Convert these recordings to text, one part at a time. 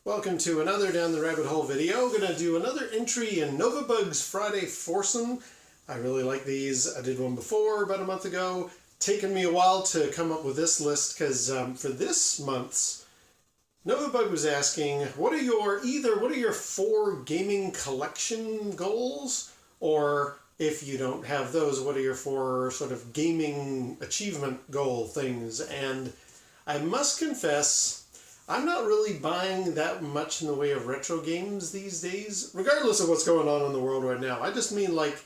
Welcome to another Down the Rabbit Hole video. Going to do another entry in Novabug's Friday Foursome. I really like these. I did one before about a month ago. Taken me a while to come up with this list because for this month's, Novabug was asking, what are your 4 gaming collection goals? Or if you don't have those, what are your 4 sort of gaming achievement goal things? And I must confess, I'm not really buying that much in the way of retro games these days, regardless of what's going on in the world right now. I just mean, like,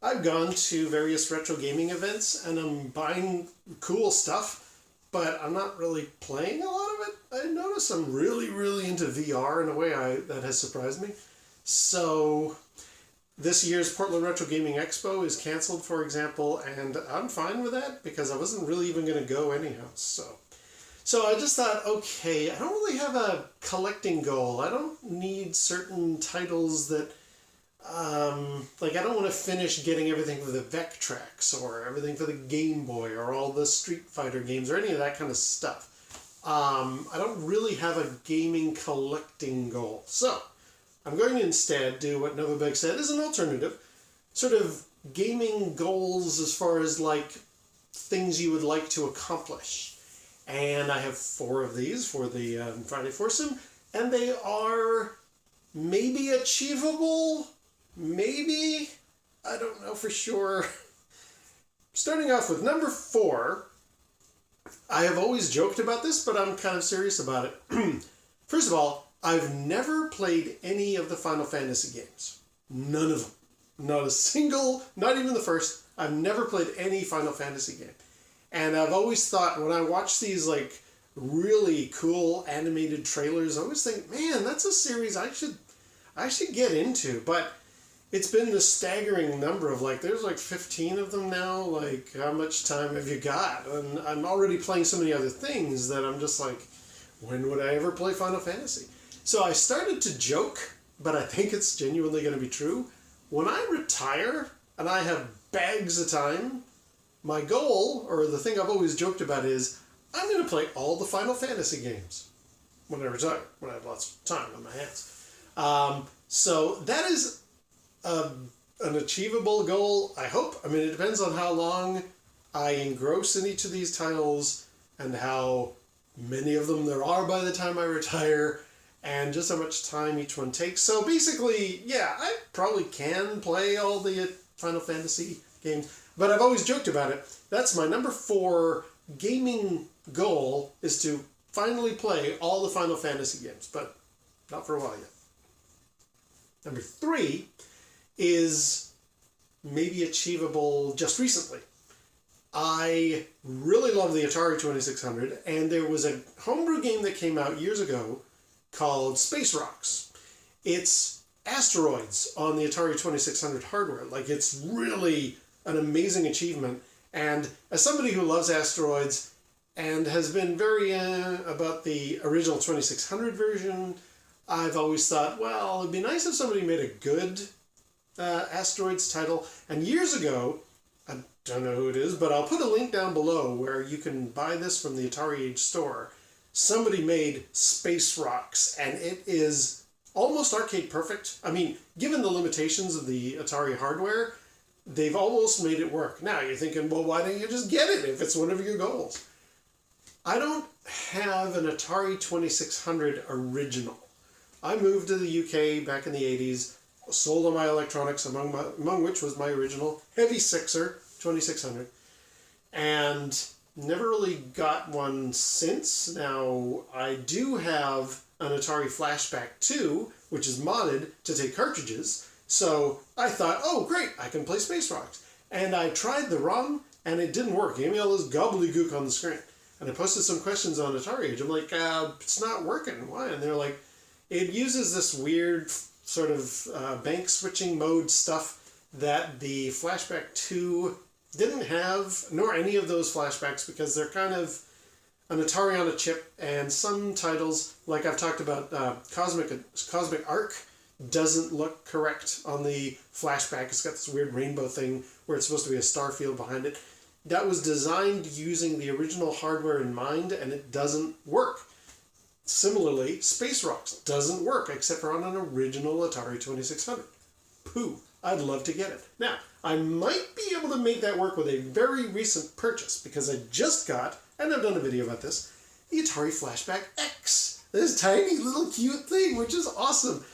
I've gone to various retro gaming events and I'm buying cool stuff, but I'm not really playing a lot of it. I notice I'm really into VR in a way that has surprised me. So this year's Portland Retro Gaming Expo is canceled, for example, and I'm fine with that because I wasn't really even going to go anyhow. So I just thought, okay, I don't really have a collecting goal. I don't need certain titles that, like I don't want to finish getting everything for the Vectrex or everything for the Game Boy or all the Street Fighter games or any of that kind of stuff. I don't really have a gaming collecting goal. So I'm going to instead do what Novabug said is an alternative, sort of gaming goals as far as like things you would like to accomplish. And I have 4 of these for the Friday Foursome, and they are maybe achievable, maybe, I don't know for sure. Starting off with number 4, I have always joked about this, but I'm kind of serious about it. First of all, I've never played any of the Final Fantasy games. None of them. Not a single, not even the first. I've never played any Final Fantasy game. And I've always thought, when I watch these like really cool animated trailers, I always think, man, that's a series I should get into. But it's been the staggering number of like, there's like 15 of them now. Like, how much time have you got? And I'm already playing so many other things that I'm just like, when would I ever play Final Fantasy? So I started to joke, but I think it's genuinely going to be true. When I retire and I have bags of time, my goal, or the thing I've always joked about, is I'm going to play all the Final Fantasy games when I retire, when I have lots of time on my hands. So that is an achievable goal, I hope. I mean, it depends on how long I engross in each of these titles and how many of them there are by the time I retire and just how much time each one takes. So basically, yeah, I probably can play all the Final Fantasy games. But I've always joked about it. That's my number 4 gaming goal, is to finally play all the Final Fantasy games, but not for a while yet. Number 3 is maybe achievable just recently. I really love the Atari 2600, and there was a homebrew game that came out years ago called Space Rocks. It's asteroids on the Atari 2600 hardware. Like, it's really an amazing achievement, and as somebody who loves asteroids and has been very about the original 2600 version, I've always thought, well, it'd be nice if somebody made a good asteroids title. And years ago, I don't know who it is, but I'll put a link down below where you can buy this from the AtariAge store. Somebody made Space Rocks, and it is almost arcade perfect. I mean, given the limitations of the Atari hardware, they've almost made it work. Now you're thinking, well, why don't you just get it if it's one of your goals? I don't have an Atari 2600 original. I moved to the UK back in the 80s, sold all my electronics, among which was my original Heavy Sixer 2600, and never really got one since. Now, I do have an Atari Flashback 2, which is modded to take cartridges. So I thought, oh great, I can play Space Rocks. And I tried the ROM and it didn't work. It gave me all this gobbledygook on the screen. And I posted some questions on AtariAge. I'm like, it's not working. Why? And they're like, it uses this weird sort of bank switching mode stuff that the Flashback 2 didn't have, nor any of those flashbacks, because they're kind of an Atari on a chip, and some titles, like I've talked about, Cosmic Arc, doesn't look correct on the flashback. It's got this weird rainbow thing where it's supposed to be a star field behind it. That was designed using the original hardware in mind, and it doesn't work. Similarly, Space Rocks doesn't work except for on an original Atari 2600. Pooh, I'd love to get it. Now, I might be able to make that work with a very recent purchase because I just got, and I've done a video about this, the Atari Flashback X. This tiny little cute thing, which is awesome.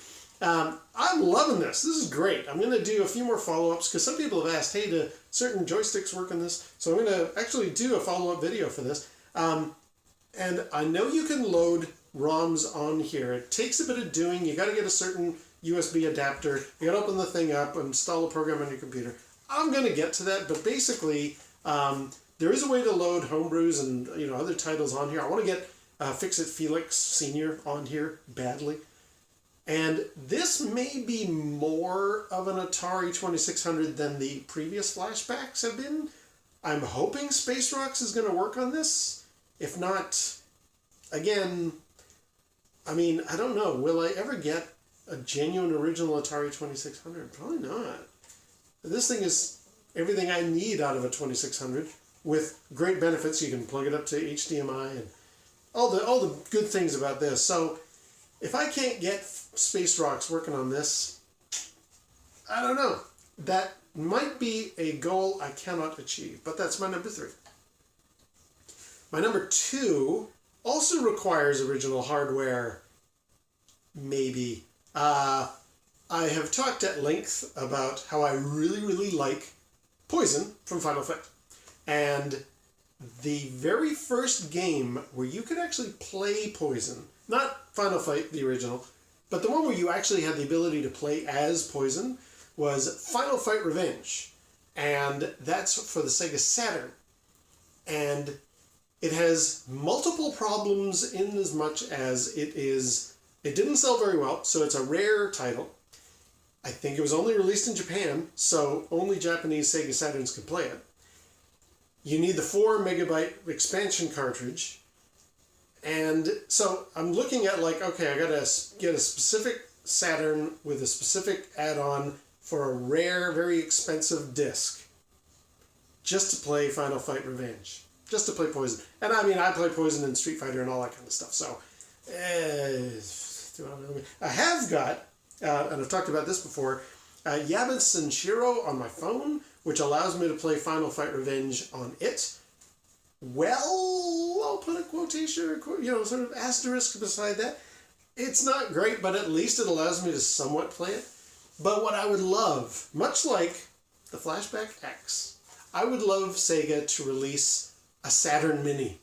I'm loving this. This is great. I'm going to do a few more follow-ups because some people have asked, hey, do certain joysticks work on this? So I'm going to actually do a follow-up video for this. And I know you can load ROMs on here. It takes a bit of doing. You got to get a certain USB adapter. You got to open the thing up, install a program on your computer. I'm going to get to that, but basically, there is a way to load homebrews and other titles on here. I want to get Fix-It Felix Sr. on here badly. And this may be more of an Atari 2600 than the previous flashbacks have been. I'm hoping Space Rocks is going to work on this. If not, again, I mean, I don't know. Will I ever get a genuine original Atari 2600? Probably not. This thing is everything I need out of a 2600 with great benefits. You can plug it up to HDMI and all the good things about this. So if I can't get Space Rocks working on this, I don't know. That might be a goal I cannot achieve, but that's my number 3. My number 2 also requires original hardware, maybe. I have talked at length about how I really, really like Poison from Final Fight. And the very first game where you could actually play Poison, not Final Fight, the original, but the one where you actually had the ability to play as Poison, was Final Fight Revenge. And that's for the Sega Saturn. And it has multiple problems in as much as it didn't sell very well, so it's a rare title. I think it was only released in Japan, so only Japanese Sega Saturns can play it. You need the 4 megabyte expansion cartridge. And so I'm looking at okay, I gotta get a specific Saturn with a specific add-on for a rare, very expensive disc. Just to play Final Fight Revenge. Just to play Poison. And I mean, I play Poison in Street Fighter and all that kind of stuff. So, I have got, and I've talked about this before, Yaba Senshiro on my phone, which allows me to play Final Fight Revenge on it. Well, I'll put a quotation or sort of asterisk beside that. It's not great, but at least it allows me to somewhat play it. But what I would love, much like the Flashback X, I would love Sega to release a Saturn Mini.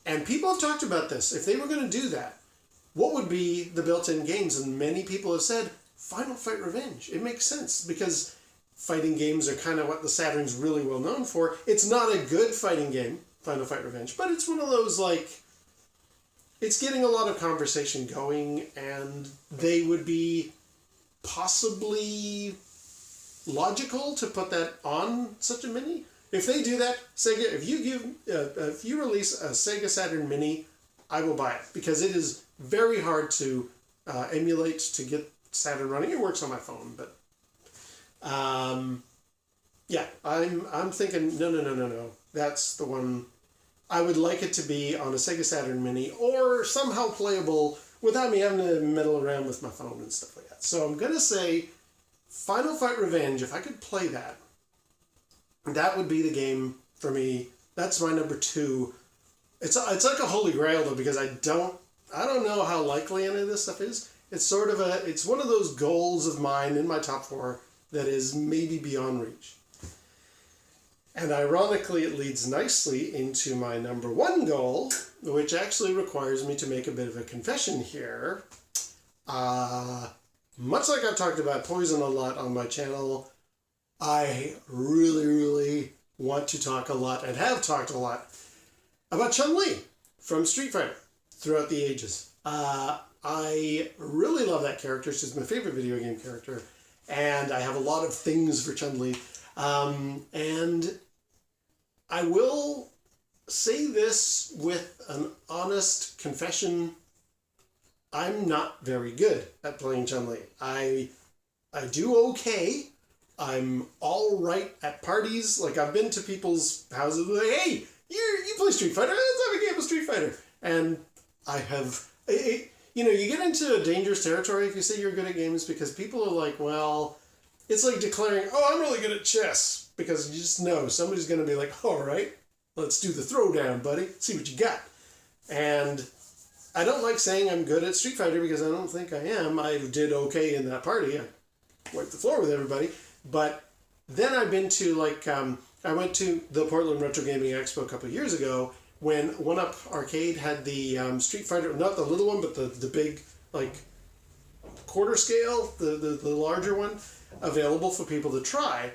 And people have talked about this. If they were going to do that, what would be the built-in games? And many people have said, Final Fight Revenge. It makes sense because fighting games are kind of what the Saturn's really well known for. It's not a good fighting game, Final Fight Revenge, but it's one of those it's getting a lot of conversation going, and they would be possibly logical to put that on such a Mini. If they do that, Sega, if you release a Sega Saturn Mini, I will buy it because it is very hard to emulate to get Saturn running. It works on my phone, but yeah, I'm thinking no. That's the one. I would like it to be on a Sega Saturn Mini or somehow playable without me having to meddle around with my phone and stuff like that. So I'm gonna say Final Fight Revenge. If I could play that, that would be the game for me. That's my number 2. It's like a holy grail though, because I don't know how likely any of this stuff is. It's sort of it's one of those goals of mine in my top 4 that is maybe beyond reach. And ironically, it leads nicely into my number 1 goal, which actually requires me to make a bit of a confession here. Much like I've talked about Poison a lot on my channel, I really, really want to talk a lot, and have talked a lot, about Chun-li from Street Fighter throughout the ages. I really love that character. She's my favorite video game character, and I have a lot of things for Chun-li. And I will say this with an honest confession. I'm not very good at playing Chun-li. I do okay. I'm all right at parties. I've been to people's houses like, hey, you play Street Fighter? Let's have a game of Street Fighter. And I have You know, you get into a dangerous territory if you say you're good at games, because people are like, well, it's like declaring, oh, I'm really good at chess, because you just know somebody's going to be like, all right, let's do the throwdown, buddy. See what you got. And I don't like saying I'm good at Street Fighter because I don't think I am. I did okay in that party. I wiped the floor with everybody. But then I've been to, like, I went to the Portland Retro Gaming Expo a couple of years ago when One Up Arcade had the Street Fighter, not the little one, but the big, like, quarter scale, the larger one, available for people to try.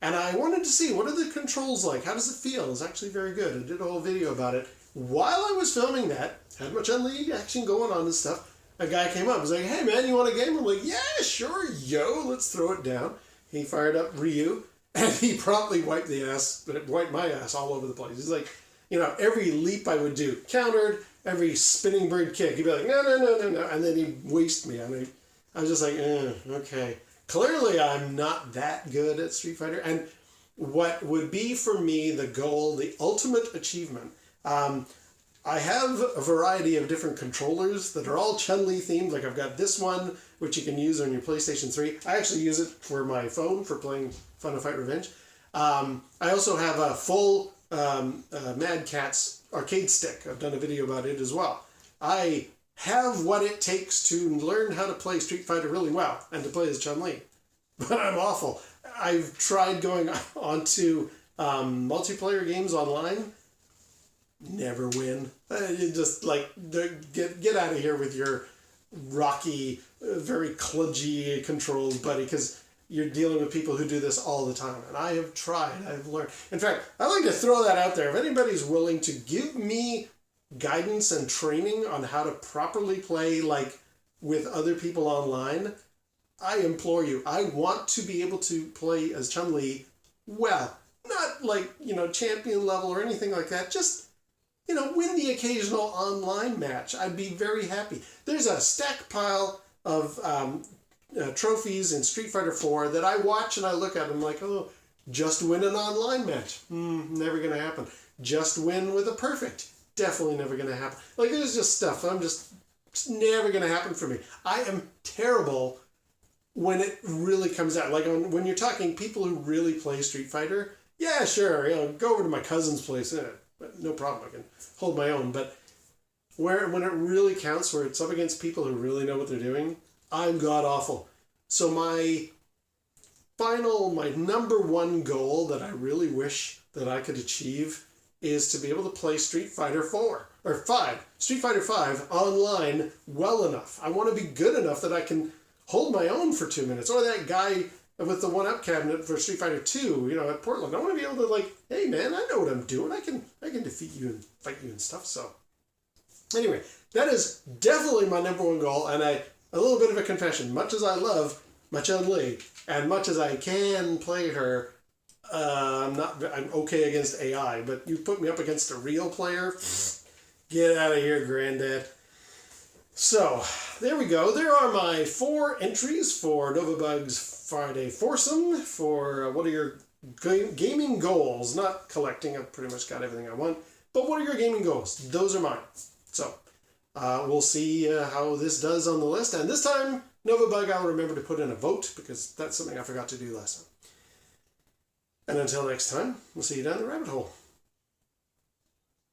And I wanted to see, what are the controls like? How does it feel? It's actually very good. I did a whole video about it. While I was filming that, had my chun-li action going on and stuff, a guy came up and was like, hey man, you want a game? I'm like, yeah, sure, yo, let's throw it down. He fired up Ryu, and he promptly wiped my ass all over the place. He's like, you know, every leap I would do, countered, every spinning bird kick, he'd be like, no, no, no, no, no, and then he'd waste me. I mean, I was just like, okay. Clearly, I'm not that good at Street Fighter. And what would be for me the goal, the ultimate achievement, I have a variety of different controllers that are all Chun-Li themed. Like I've got this one, which you can use on your PlayStation 3. I actually use it for my phone for playing Final Fight Revenge. I also have a full Mad Catz arcade stick. I've done a video about it as well. I have what it takes to learn how to play Street Fighter really well and to play as Chun-Li. But I'm awful. I've tried going onto multiplayer games online. Never win. You just like, get out of here with your rocky, very kludgy controls, buddy, because you're dealing with people who do this all the time. And I have tried. I've learned. In fact, I'd like to throw that out there. If anybody's willing to give me guidance and training on how to properly play, like, with other people online, I implore you. I want to be able to play as Chun-Li well. Not like, you know, champion level or anything like that. Just, you know, win the occasional online match. I'd be very happy. There's a stack pile of trophies in Street Fighter 4 that I watch and I look at them like, oh, just win an online match. Never going to happen. Just win with a perfect. Definitely never going to happen. Like, there's just stuff. It's never going to happen for me. I am terrible when it really comes out. Like, when you're talking people who really play Street Fighter, yeah, sure, you know, go over to my cousin's place. No problem, I can hold my own. But when it really counts, where it's up against people who really know what they're doing, I'm god-awful. So my number one goal that I really wish that I could achieve is to be able to play Street Fighter 5 online well enough. I want to be good enough that I can hold my own for 2 minutes. Or that guy with the one-up cabinet for Street Fighter 2, you know, at Portland. I want to be able to, like, hey man, I know what I'm doing. I can defeat you and fight you and stuff. So anyway, that is definitely my number one goal. And a little bit of a confession, much as I love my Chun-Li and much as I can play her, I'm okay against AI, but you put me up against a real player, get out of here, granddad. So, there we go. There are my 4 entries for Novabug's Friday Foursome for what are your gaming goals. Not collecting, I've pretty much got everything I want, but what are your gaming goals? Those are mine. So, we'll see how this does on the list, and this time, Novabug, I'll remember to put in a vote, because that's something I forgot to do last time. And until next time, we'll see you down the rabbit hole.